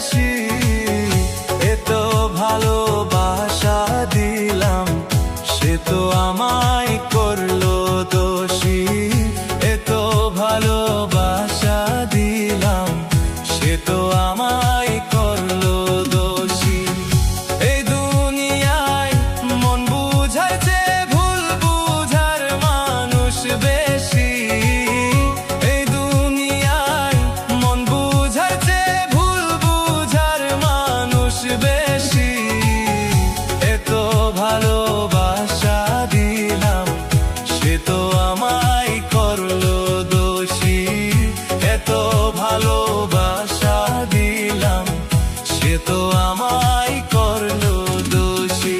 বেশি। এত ভালোবাসা দিলাম, সে তো আমায় করলো দোষী। এত ভালোবাসা দিলাম, সে তো আমায় করলো দোষী। এই দুনিয়ায় মন বুঝার চেয়ে ভুল বুঝার মানুষ বেশি। এই দুনিয়ায় মন বুঝার চেয়ে ভুল বুঝার মানুষ বেশি। এত ভালোবাসা দিলাম, সে তো আমায় করলো দোষী। এত ভালোবাসা দিলাম, সে তো আমায় করলো দোষী।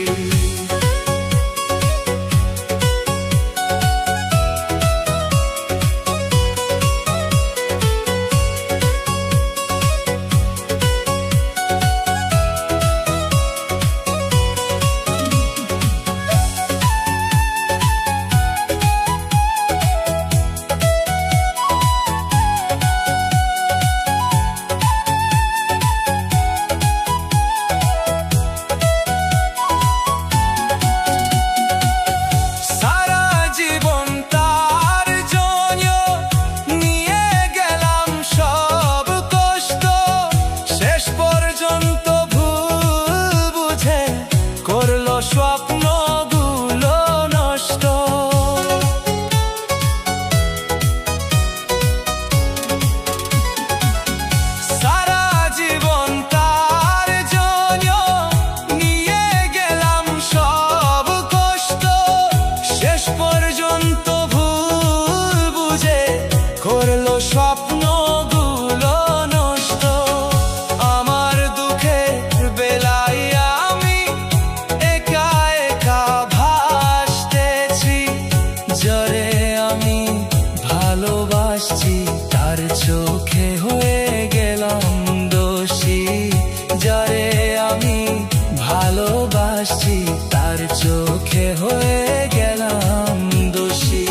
স্বপ্নগুলো নষ্ট। সারা জীবন তার জন্য নিয়ে গেলাম সব কষ্ট। শেষ পর্যন্ত ভুল বুঝে করলো স্বপ্নগুলো নষ্ট। আমার দুঃখের বেলায় আমি যারে আমি ভালোবাসছি তার চোখে হয়ে গেলাম দোষী। যারে আমি ভালোবাসছি তার চোখে হয়ে গেলাম দোষী।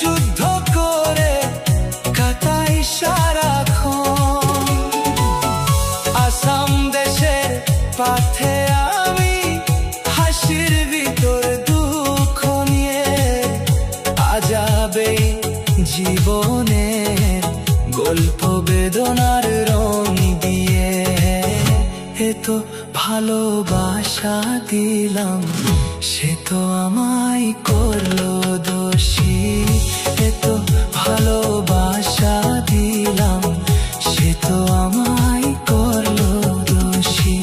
যুদ্ধ করে কাটাই সারাক্ষণ। আসাম দেশের পথে আমি হাসির ভিতর দুঃখ নিয়ে আজাবে জীবনের গল্প বেদনার রং দিয়ে। এত ভালোবাসা দিলাম, সে তো আমায় করলো দোষী। এত ভালোবাসা দিলাম, সে তো আমায় করলো দোষী।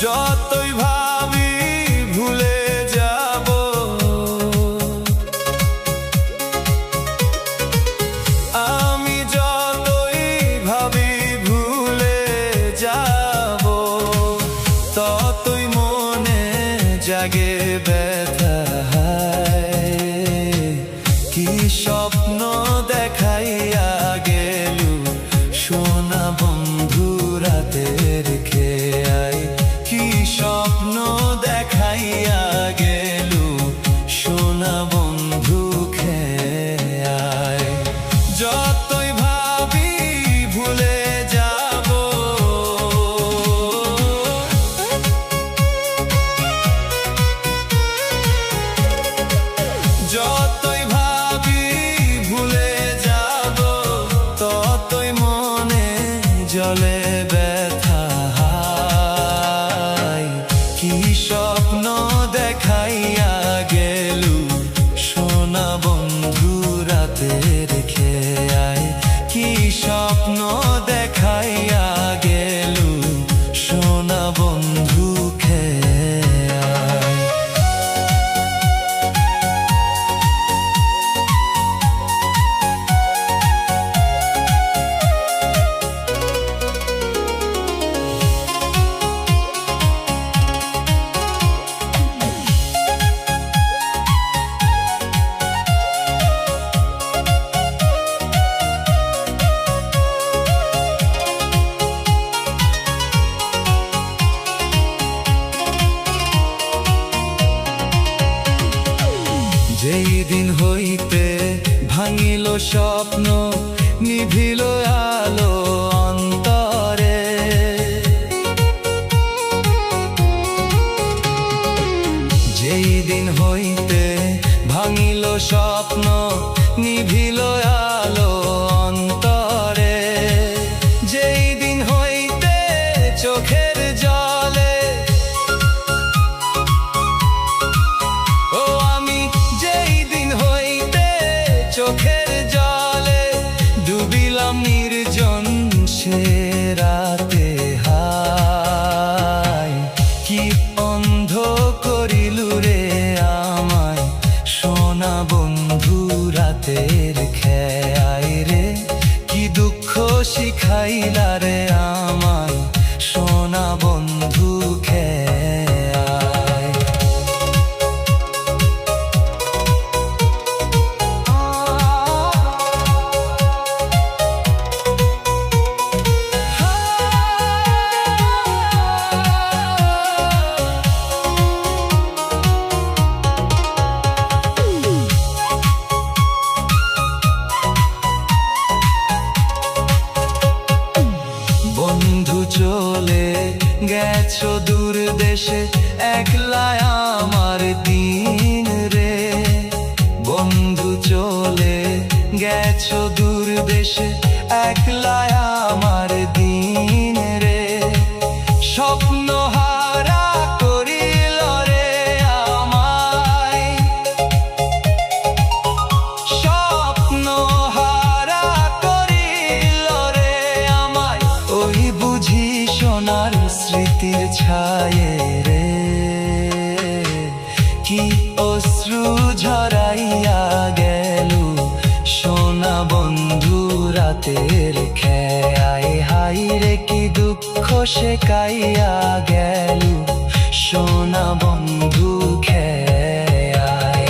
যতই ভাবি ভুলে যাব, আমি যতই ভাবি ভুলে যাব, জলে ব্যথা হায়, কি স্বপ্ন দেখাইয়া গেলু সোনা বন্ধু রাতে রেখে আয়, কি স্বপ্ন দেখাইয়া গেলু সোনা বন্ধু খেয়ে আয়। যেই দিন হইতে ভাঙিল স্বপ্ন, নিভিল আলো অন্তরে, যেই দিন হইতে ভাঙিল স্বপ্ন, নিভিল আলো অন্তরে, যেই দিন হইতে চোখের জলে চোখের জলে ডুবিলাম নির্জন সে রাতে হায়, কি অন্ধ করিলু রে আমায় সোনা বন্ধু রাতের খেয়াই রে, কি দুঃখ শিখাইলা রে আমায় সোনা বন্ধু খেয়াই। বন্ধু চলে গেছো দূর দেশে, একলা আমার দিন রে, বন্ধু চলে গেছো দূর দেশে, একলা আমার দিন রে, স্বপ্ন হারা করিল রে আমায়, স্বপ্ন হারা করিল রে আমায়, ওই বুঝি সোনার স্মৃতির ছায়ে রে, কি অশ্রু ঝরাইয়া গেলু সোনা বন্ধু রাতের খেয়াই হাই রে, কি দুঃখ শেখাইয়া গেলু সোনা বন্ধু খেয়াই।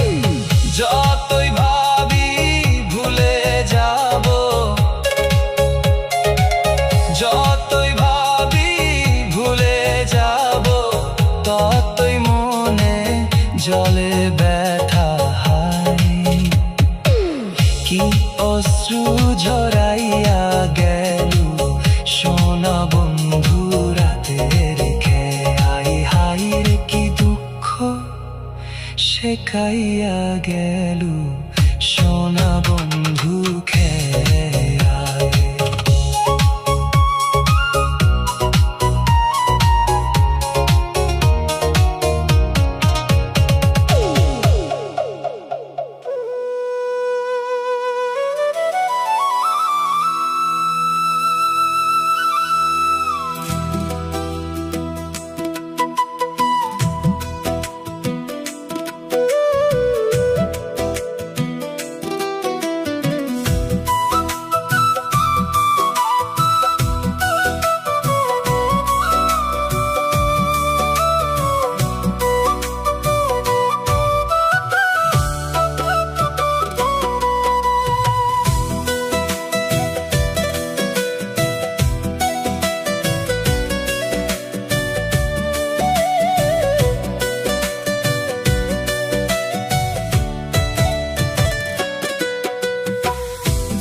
যতই ভাবি ভুলে যাব, যতই ভাবি ভুলে যাব, ততই মনে জলে ব্যথা হায়, কি অশ্রু ঝরাইয়া গেলু সোনা বন্ধু রাতের খেয়াই হাই রে, কি দুঃখ শেখাইয়া গেলু সোনা বন্ধু খেয়াই।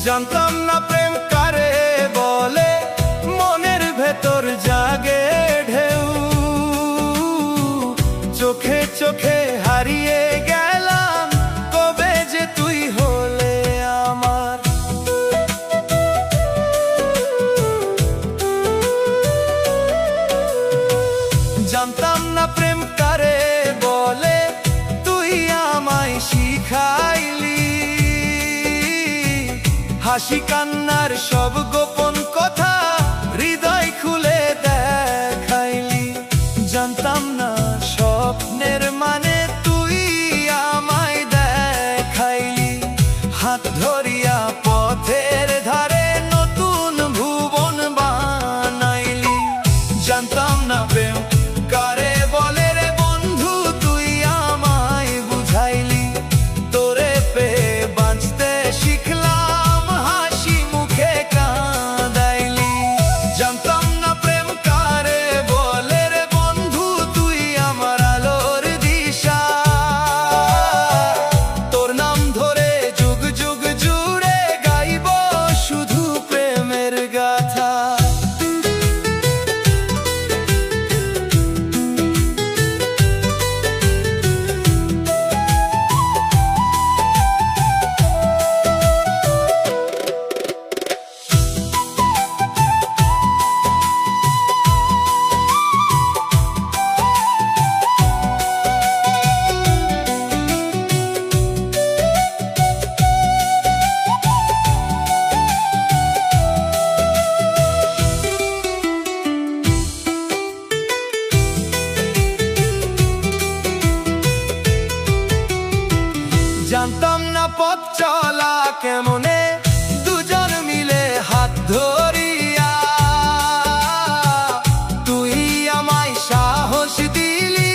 জানতাম না প্রেম কারে বলে, মনের ভেতর জাগে ঢেউ, চোখে চোখে হারিয়ে গেলাম, কবে যে তুই হলে আমার। হাসি কান্নার সব গোপন কথা হৃদয় খুলে দেখাইলি। জানতাম না স্বপ্নের মানে তুই আমায় দেখাইলি। হাত ধরিয়া পথের ধারে নতুন ভুবন বানাইলি। জানতাম না প্রেম কারে বলে রে বন্ধু, তুই আমায় বুঝাইলি। তোরে পেয়ে বাঁচতে শিখলাম, হাসি মুখে কাঁদাইলি। জানতাম না প্রেম কারে বলে রে বন্ধু, তুই আমার আলোর দিশা। তোর নাম ধরে যুগ যুগ জুড়ে গাইব শুধু প্রেমের গাথা। জানতাম না পথ চলা কেমনে দুজন মিলে হাত ধরিয়া। তুই আমায় সাহস দিলি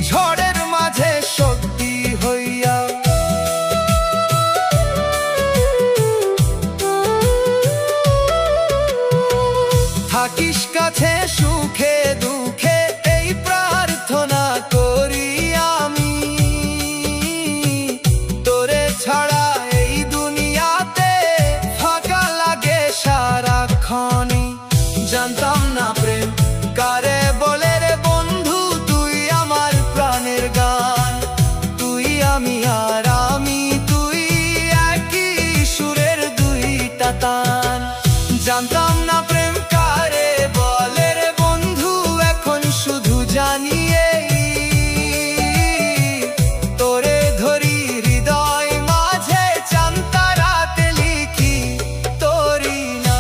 ঝড়ের মাঝে শক্তি হইয়া। থাকিস কাছে সুখে দুঃখে, এই প্রার্থনা করি আমি। তোরে ছাড়া এই দুনিয়াতে ফাঁকা লাগে সারাক্ষণই। জানতাম না প্রেম কারে বলে রে বন্ধু, তুই আমার প্রাণের গান। তুই আমি আর আমি, তুই একই সুরের দুইটা তান। জানতাম না প্রেম কারে বলে রে বন্ধু, এখন শুধু জানি এই। তোরে ধরি হৃদয় মাঝে চান তারাতে লিখি তোরি না।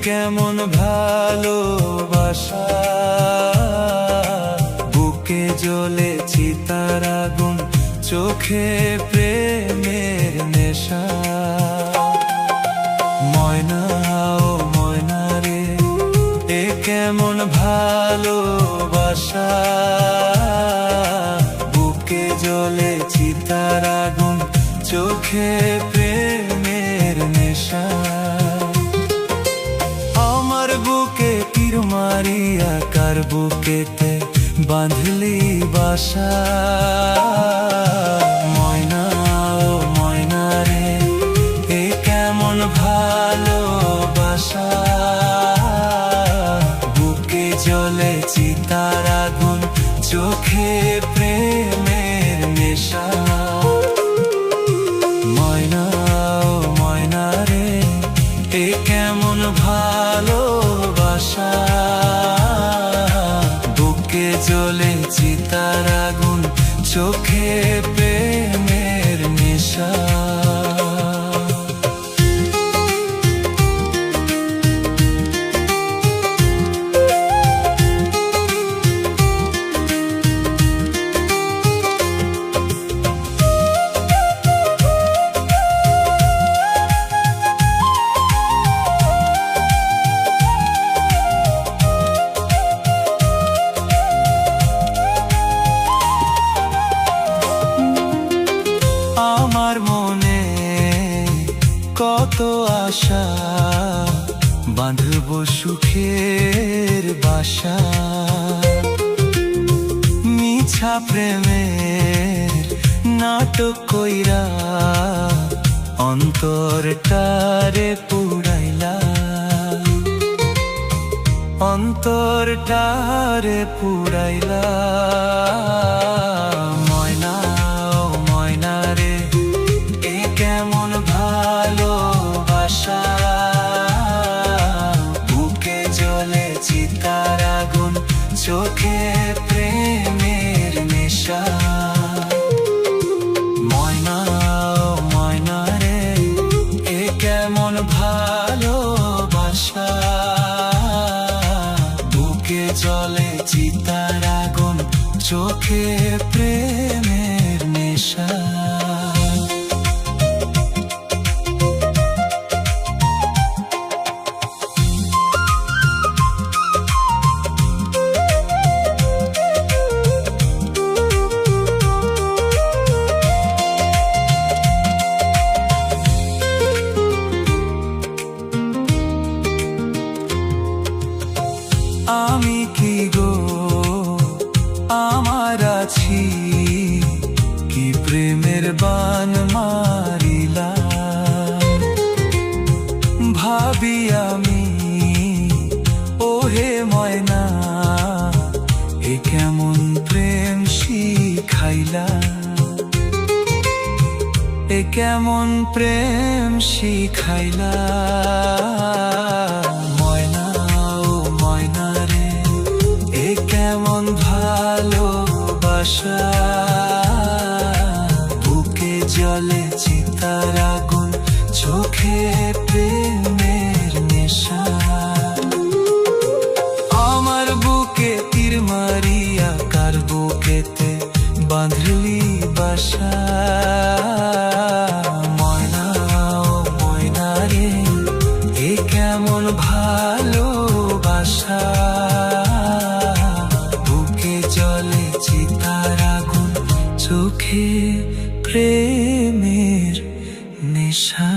কেমন ভালোবাসা, বুকে জ্বলে চিতার আগুন, চোখে প্রেমের নেশা। ময়না ও ময়না রে, এ কেমন ভালোবাসা, বুকে জ্বলে চিতার আগুন, চোখে প্রেমের নেশা। আমার বুকে তীর মারিয়া কার বুকেতে বাঁধলি বাসা। ময়না ও ময়না রে, এ কেমন ভালোবাসা, বুকে জ্বলে চিতার আগুন, চোখে প্রেমের নেশা। ময়না ও ময়না রে, এ কেমন ভালোবাসা, বাসা, বুকে জ্বলে চিতার আগুন, চোখে প্রেমের নেশা। আমার মনে কত আশা, বাঁধব সুখের বাসা। মিছা প্রেমের নাটক কইরা অন্তরটারে পুড়াইলা, অন্তরটারে পুড়াইলা। ময়না ও ময়না রে, এ কেমন ভালোবাসা, বুকে জ্বলে চিতার আগুন, চোখে প্রেমের নেশা। ময়না ও ময়না রে, এ কেমন ভালোবাসা, বুকে জ্বলে চিতার আগুন, চোখে প্রেমের নেশা। আমি কি গো আমার আছি, কি প্রেমের বান মারিলাম। ভাবি আমি ওহে ময়না, এ কেমন প্রেম শিখাইলা, এ কেমন প্রেম শিখাইলা। ময়না ও ময়না রে, এ কেমন ভালোবাসা, বুকে জ্বলে চিতার আগুন, চোখে প্রেমের নেশা। আমার বুকে তীর মারিয়া কার বুকেতে বাঁধলি বাসা। ময়না ও ময়না রে, এ কেমন ভালোবাসা, বুকে জ্বলে চিতার আগুন, চোখে প্রেমের নেশা।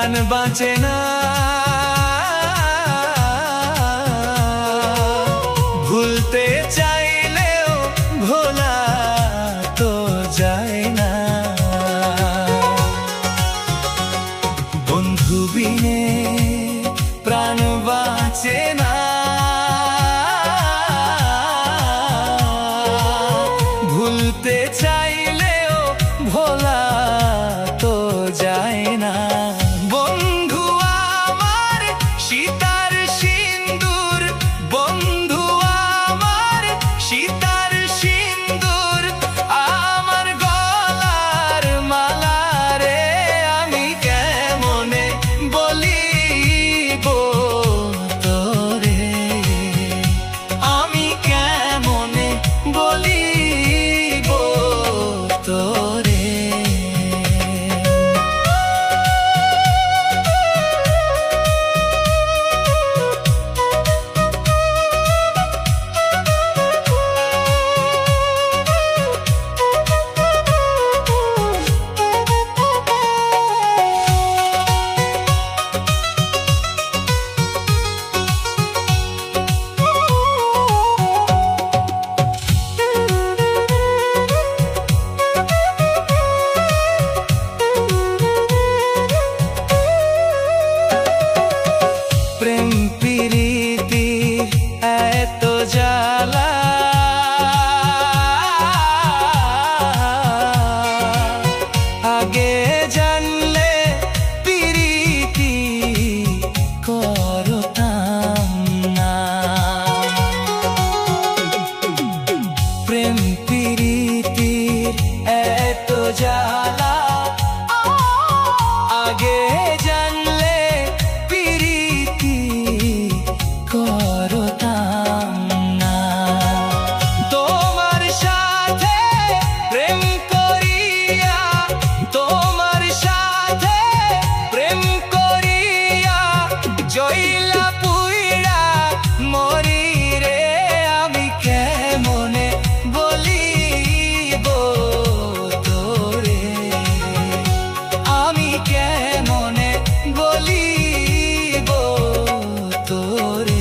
প্রাণ বাঁচে না, ভুলতে চাইলেও ভোলা তো যায় না। বন্ধু বিনে প্রাণ বাঁচে না, ভুলতে চাইলেও ভোলা তো যায় না। বন্ধু আমার সীতার সিন্দুর, বন্ধু আমার সীতার সিন্দুর, আমার গলার মালা রে, আমি কেমনে বলিব তোরে, আমি কেমনে বলিব তোরে। প্রেম প্রীতি এত জ্বালা, আগে জানলে প্রীতি করতাম না। প্রেম প্রীতি এত জ্বালা, আগে জানলে প্রীতি করতাম না। তোমার সাথে প্রেম করিয়া, তোমার সাথে প্রেম করিয়া জইলা পুইরা মরি রে, আমি কেমনে বলিব তোরে, আমি কেমনে বলিব তোরে।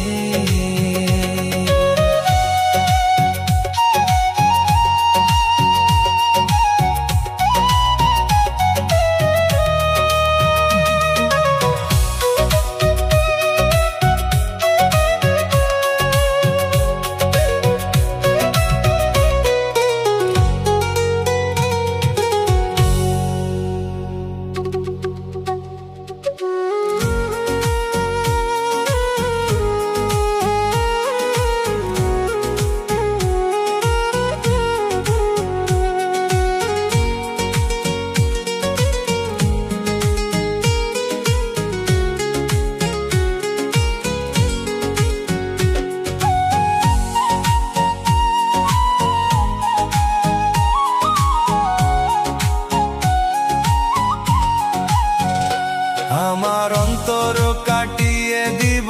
আমার অন্তর কাটিয়ে দিব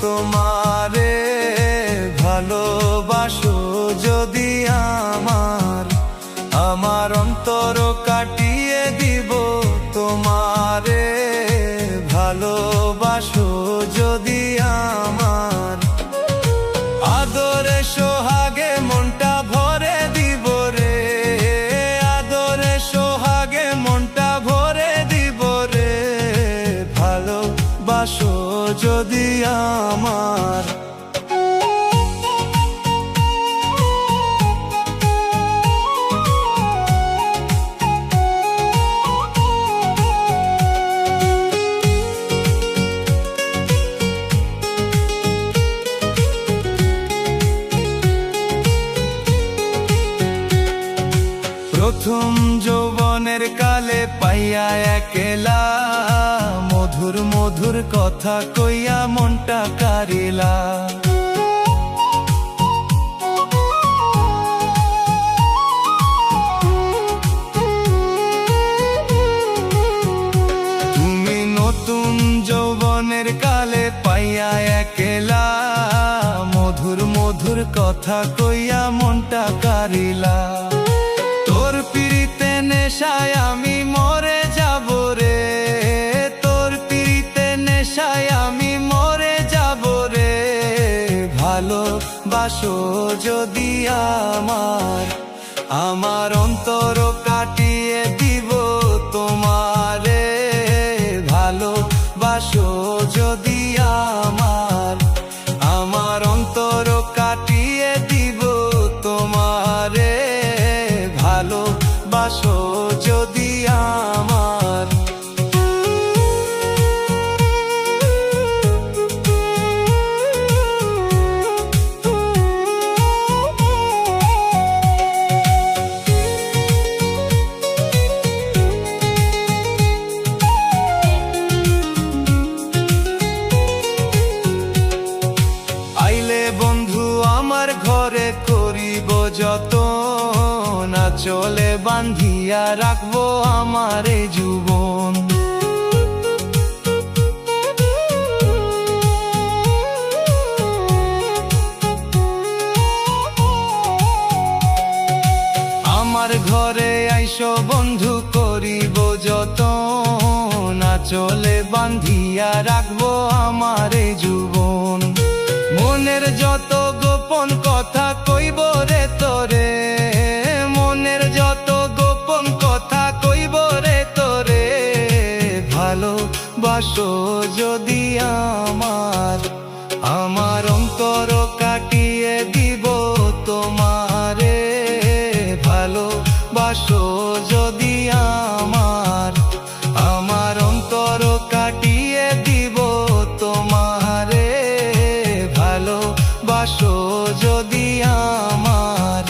তোমারে, ভালোবাসো যদি আমার, আমার অন্তর কাটিয়ে দিব তোমারে, ভালোবাসো যদি আমার। আদরে সোহাগে মনটা ভরে দিব রে, আদরে সোহাগে মনটা ভরে দিব রে, ভালোবাসো যদি আমার। প্রথম যৌবনের কালে পাইয়া একলা, মধুর মধুর কথা কইয়া মনটা কারিলা। তুমি নতুন যৌবনের কালে পাইয়া একলা, মধুর মধুর কথা কইয়া মনটা কারিলা। তোর পিরিতে নেশায় আমি মরে যাব রে, তোর ভালোবাসো যদি আমার অন্তর কাটিয়ে দিব তোমারে, ভালোবাসো যদি আমার অন্তর কাটিয়ে দিব তোমারে, ভালোবাসো যদি আমার। আইলে বন্ধু আমার ঘরে করিব যতন, চলে বান্ধিয়া রাখবো আমার এই জীবন। আমার ঘরে আইসো বন্ধু করিব যতন, চলে বান্ধিয়া রাখবো আমার এই জীবন। মনের যত গোপন কথা কইব রে তোরে, মনের যত গোপন কথা কইব রে তোরে, ভালোবাসো যদি আমার অন্তর কাটিয়ে দিব তোমারে, ভালোবাসো যদি আমার অন্তর কাটিয়ে দিব তোমারে, ভালোবাসো যদি আমার।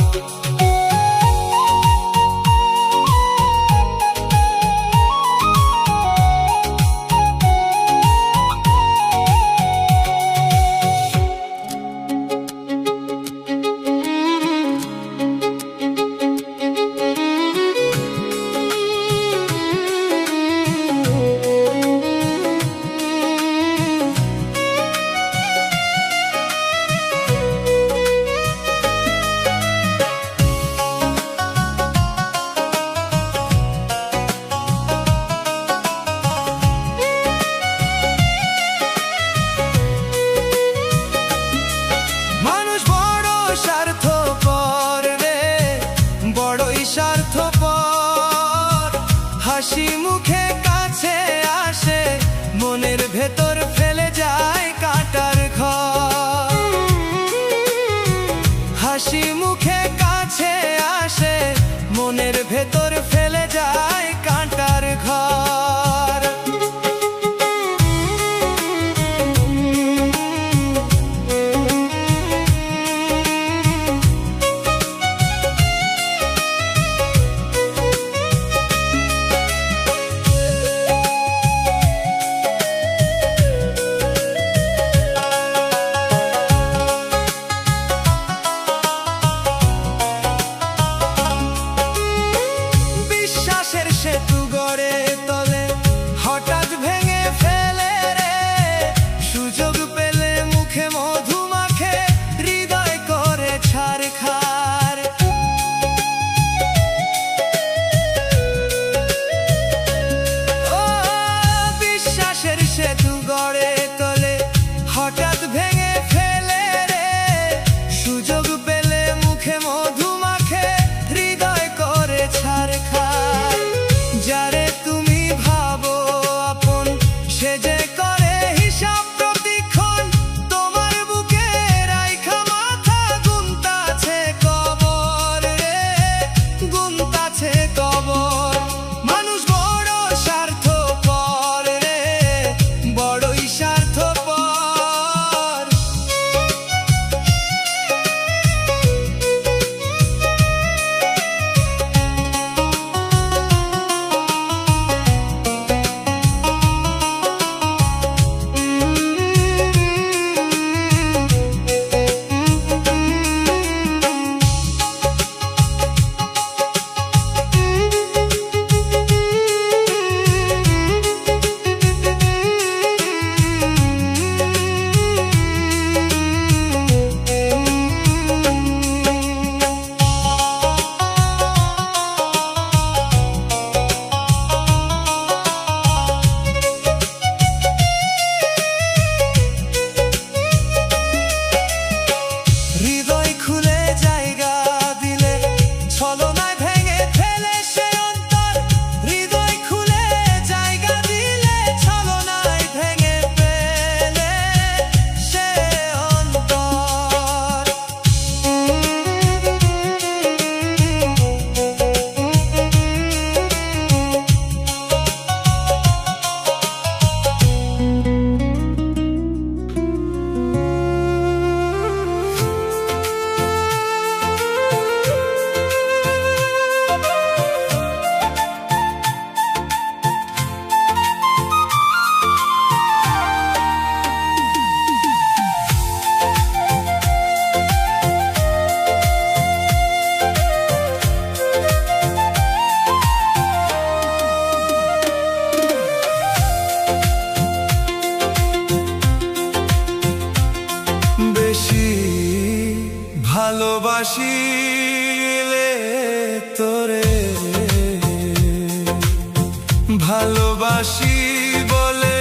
ভালোবাসিলে তোরে ভালোবাসি বলে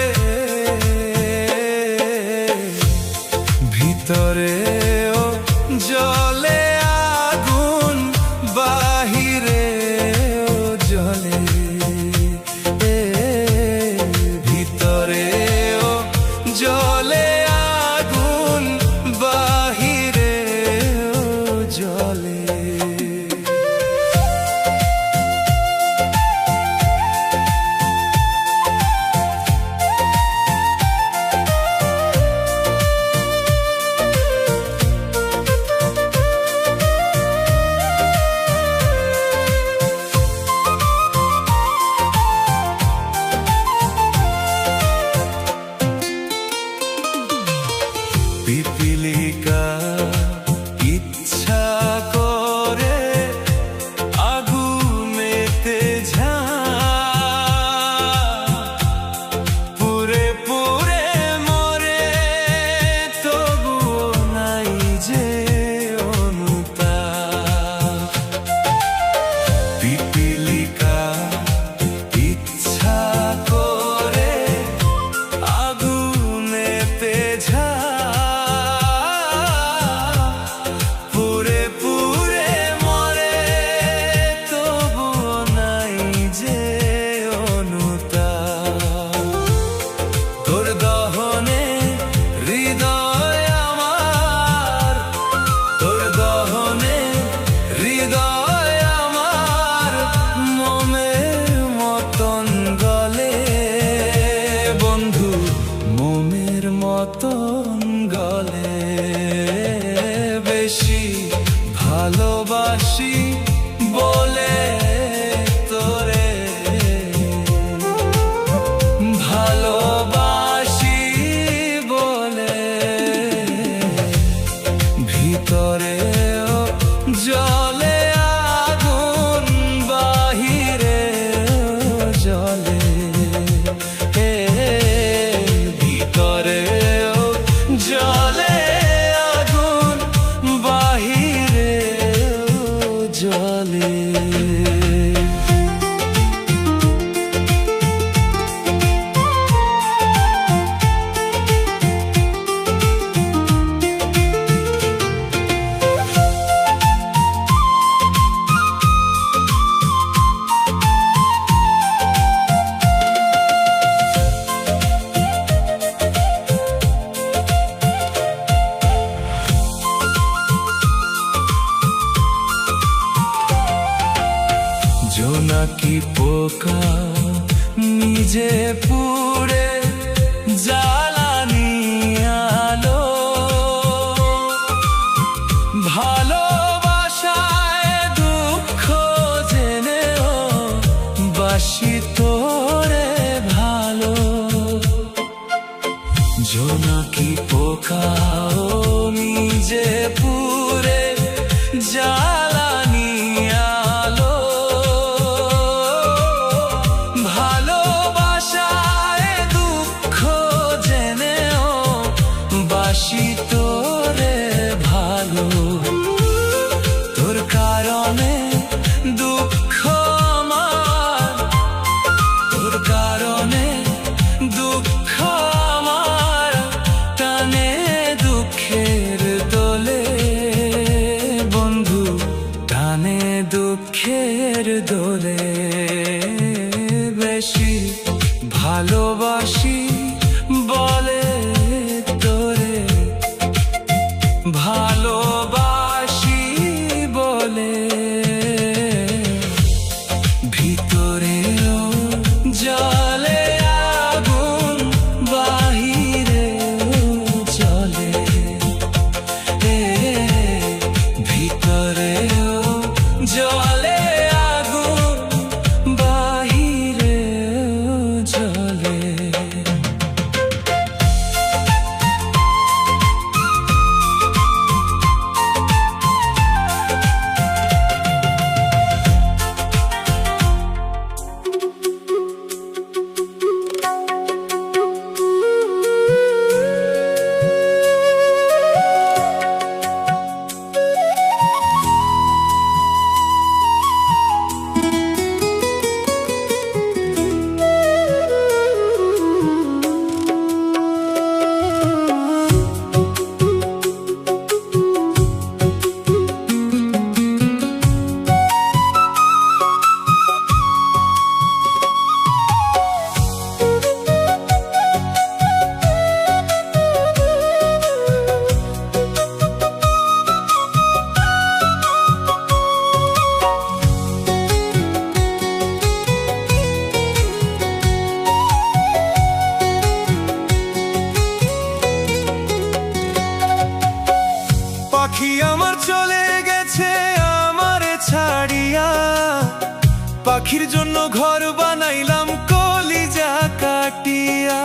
ভিতরেও জলে আগুন বাহিরেও জলে ভিতরেও জলে আগুন বাহিরেও জলে পিপিলিকা ইচ্ছা করে আগুনেতে পুরে পুরে মরে তবুও নাই যে অনুতাপ পিপিলিকা ইচ্ছা করে আগুনেতে মতন গলে বেশি ভালোবাসি বলে তোরে ভালোবাসি বলে ভিতরেও জলে আগুন বাহিরেও জলে জলে আগুন বাহিরেও জলে জোনাকি পোকা নিজে পুড়ে জ্বালানি আলো ভালোবাসায় দুঃখ জেনেও বাসি তোরে ভালো জোনাকি পোকাও নিজে পুড়ে জ্বালানি আলো ভালোবাসায় দুঃখ জেনেও বাসি তোরে ভালো তোর কারণে দুঃখ আমার তোর কারণে দুঃখ আমার টানে দুঃখের দোলে বন্ধু পাখির জন্য ঘর বানাইলাম কলিজা কাটিয়া।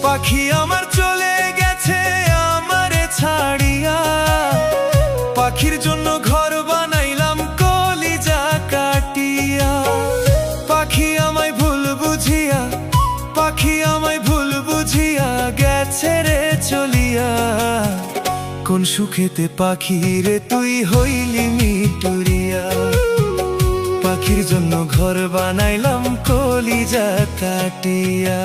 পাখি আমার চলে গেছে আমারে ছাড়িয়া, পাখির জন্য ঘর বানাইলাম কলিজা কাটিয়া। পাখি আমায় ভুল বুঝিয়া, পাখি আমায় ভুল বুঝিয়া গেছে রে চলিয়া। কোন সুখেতে পাখি রে তুই হইলি মিটুরিয়া, পাখির জন্য ঘর বানাইলাম কলিজা কাটিয়া।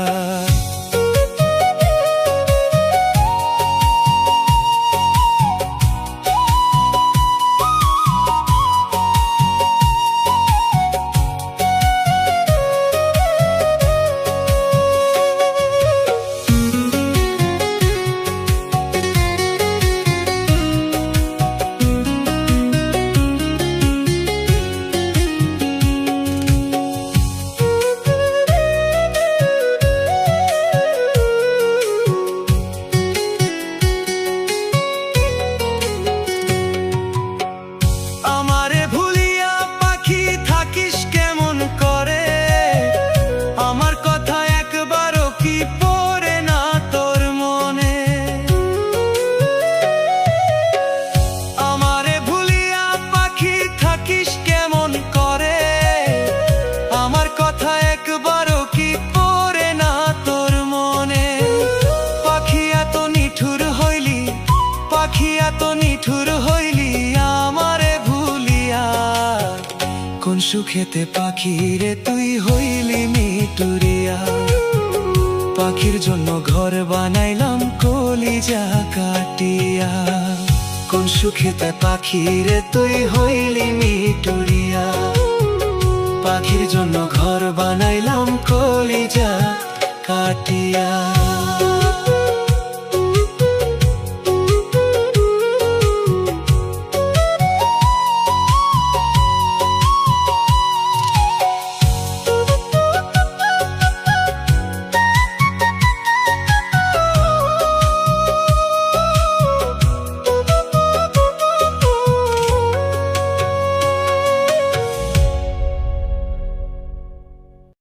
কোন সুখেতে পাখি রে তুই হইলি মিটুরিয়া, পাখির জন্য ঘর বানাইলাম কলিজা কাটিয়া। কোন সুখেতে পাখি রে তুই হইলি মিটুরিয়া, পাখির জন্য ঘর বানাইলাম কলিজা কাটিয়া।